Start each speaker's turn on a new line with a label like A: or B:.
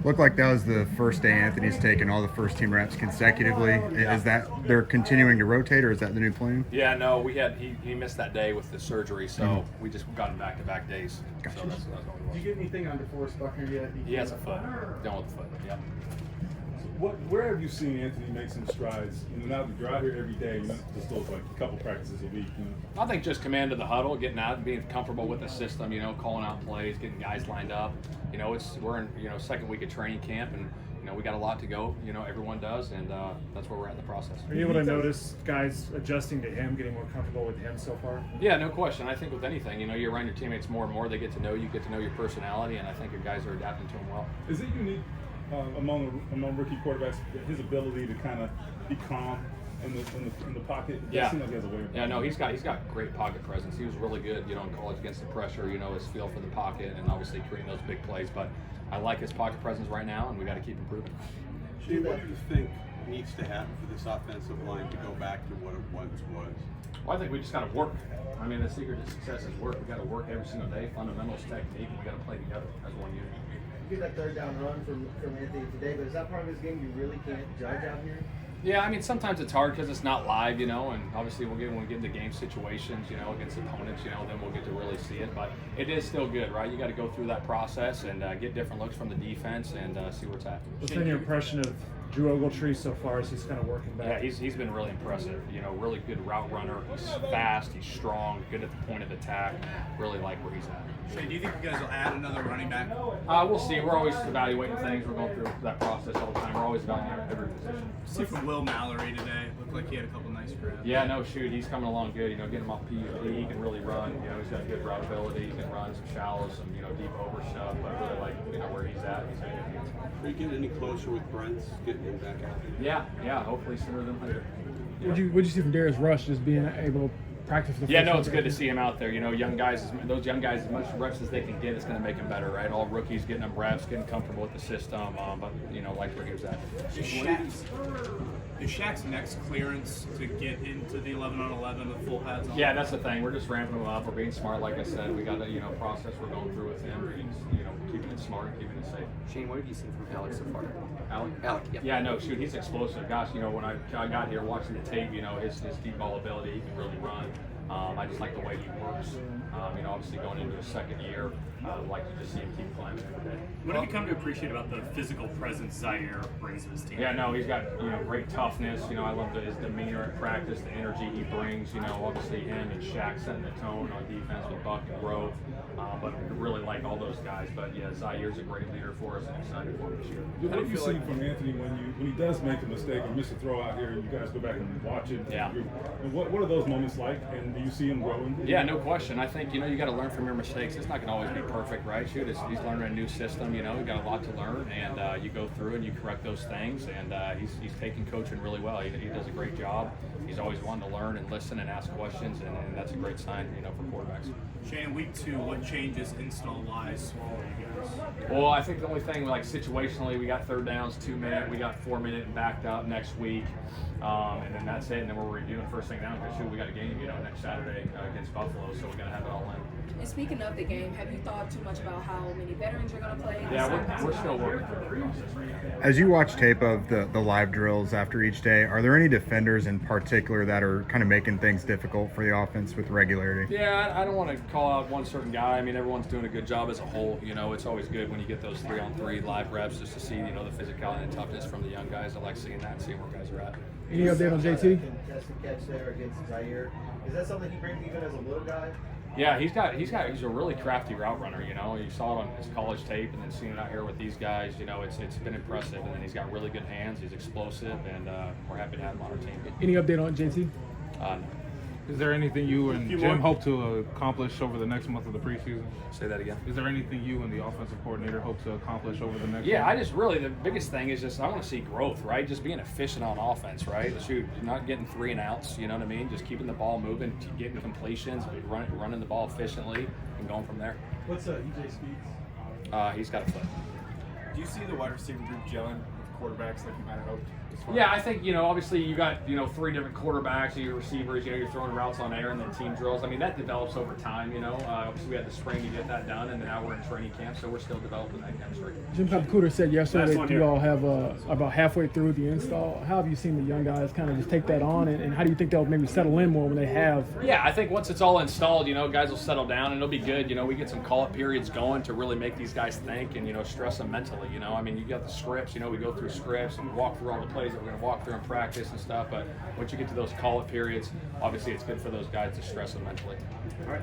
A: Looked like that was the first day Anthony's taken all the first team reps consecutively. Is that they're continuing to rotate, or is that the new plan?
B: Yeah, no, he missed that day with the surgery, so we just got him back-to-back days.
A: Gotcha.
B: So that's what it was.
C: Did you get anything on DeForest Buckner yet?
B: He has a foot. Down with the foot. Yep.
D: Where have you seen Anthony make some strides? Now that you're out here every day, just those like a couple practices a week.
B: I think just command of the huddle, getting out, being comfortable with the system. Calling out plays, getting guys lined up. We're in second week of training camp, and we got a lot to go. Everyone does, and that's where we're at in the process.
C: Are you able to notice guys adjusting to him, getting more comfortable with him so far?
B: Yeah, no question. I think with anything, you're around your teammates more and more. They get to know you, get to know your personality, and I think your guys are adapting to him well.
D: Is it unique among rookie quarterbacks his ability to kind of be calm in the pocket?
B: Yeah.
D: It seems like he has a way of
B: Yeah, no, he's got great pocket presence. He was really good, in college against the pressure. His feel for the pocket and obviously creating those big plays. But I like his pocket presence right now, and we got to keep improving.
E: Shane, what do you think needs to happen for this offensive line to go back to what it once was?
B: Well, I think we just got to work. The secret to success is work. We got to work every single day, fundamentals, technique, and we got to play together as one unit.
F: You get that third down run from Anthony today, but is that part of his game you really can't judge out here?
B: Yeah, sometimes it's hard because it's not live, and obviously when we get into game situations, against opponents, then we'll get to really see it. But it is still good, right? You got to go through that process and get different looks from the defense and see what's happening.
C: What's been your impression of Drew Ogletree so far as he's kind of working back?
B: Yeah, he's been really impressive. Really good route runner. He's fast. He's strong. Good at the point of attack. Really like where he's at.
G: Shane, do you think you guys will add another running back?
B: We'll see. We're always evaluating things. We're going through that process all the time. We're always evaluating every position.
G: See from Will Mallory today. Looked like he had a couple nice grabs.
B: Yeah, no, shoot. He's coming along good. Getting him off PUP. He can really run. He's got good route ability. He can run some shallows, some deep over stuff. But I really like where he's at. He's good.
E: Are you getting any closer with Brent's getting him back out there?
B: Yeah. Hopefully sooner than later.
H: What'd you see from Darius Rush just being able to practice for the
B: Yeah,
H: first
B: no,
H: time?
B: it's good to see him out there. Young guys, those young guys, as much reps as they can get, it's going to make them better, right? All rookies getting them reps, getting comfortable with the system, but like where he was at.
G: Is Shaq's next clearance to get into the 11-on-11 with full pads on?
B: Yeah, that's the thing. We're just ramping him up. We're being smart, like I said. We got a process we're going through with him. He's keeping it smart, keeping it safe.
I: Shane, what have you seen from Alex so far?
B: Alec?
I: Yeah.
B: Yeah, no, shoot, he's explosive. Gosh, when I got here watching the tape, his deep ball ability, he can really run. I just like the way he works. Obviously going into his second year, I'd like to just see him keep climbing every day.
J: What have you come to appreciate about the physical presence Zaire brings to his team?
B: Yeah, no, he's got great toughness. I love his demeanor at practice, the energy he brings. Obviously him and Shaq setting the tone on defense with Buck and Grove. But I really like all those guys. But yeah, Zaire's a great leader for us, and excited for him this year.
D: What have you seen from Anthony when he does make a mistake or miss a throw out here, and you guys go back and watch it?
B: Yeah.
D: And what are those moments like? And do you see him growing?
B: Yeah, no question. I think you got to learn from your mistakes. It's not going to always be perfect, right? Shoot, he's learning a new system. You got a lot to learn, and you go through and you correct those things. And he's taking coaching really well. He does a great job. He's always wanting to learn and listen and ask questions, and that's a great sign, for quarterbacks.
G: Shane, in week 2, what changes install-wise for you guys?
B: Well, I think the only thing, like situationally, we got third downs, 2 minute, we got 4 minute and backed up next week, and then that's it. And then we're reviewing first thing down because shoot, we got a game, next Saturday against Buffalo, so we got to have it all in.
K: And speaking of the game, have you thought too much about how many veterans are going to play?
B: Yeah, we're still working through the process right now.
A: As you watch tape of the live drills after each day, are there any defenders in particular that are kind of making things difficult for the offense with regularity?
B: Yeah, I don't want to call out one certain guy. Everyone's doing a good job as a whole. It's always good when you get those 3-on-3 live reps just to see, the physicality and toughness from the young guys. I like seeing that and seeing where guys are at.
H: Any update on JT?
F: Contested catch there against Zaire. Is that something he brings even as a little guy?
B: Yeah, he's a really crafty route runner. You saw it on his college tape, and then seeing it out here with these guys. It's been impressive. And then he's got really good hands. He's explosive, and we're happy to have him on our team.
H: Any update on JT?
B: No.
L: Is there anything you and Jim hope to accomplish over the next month of the preseason?
B: Say that again.
L: Is there anything you and the offensive coordinator hope to accomplish over the next
B: Yeah,
L: month?
B: the biggest thing is just I want to see growth, right? Just being efficient on offense, right? Shoot, not getting 3 and outs, you know what I mean? Just keeping the ball moving, getting completions, running the ball efficiently, and going from there.
C: What's EJ Speeds?
B: He's got a foot.
C: Do you see the wide receiver group gelling with quarterbacks like you might have hoped?
B: Yeah, I think, obviously you got, 3 different quarterbacks, your receivers, you're throwing routes on air and then team drills. I mean, that develops over time, Obviously we had the spring to get that done, and now we're in training camp, so we're still developing that chemistry.
H: Jim Caputa said yesterday
C: Last one
H: that you
C: here.
H: all have about halfway through the install. How have you seen the young guys kind of just take that on, and how do you think they'll maybe settle in more when they have?
B: Yeah, I think once it's all installed, guys will settle down and it'll be good. We get some call-up periods going to really make these guys think and, stress them mentally, I mean, you got the scripts, we go through scripts and walk through all the plays that we're going to walk through in practice and stuff, but once you get to those call-up periods, obviously it's good for those guys to stress them mentally.
C: All right.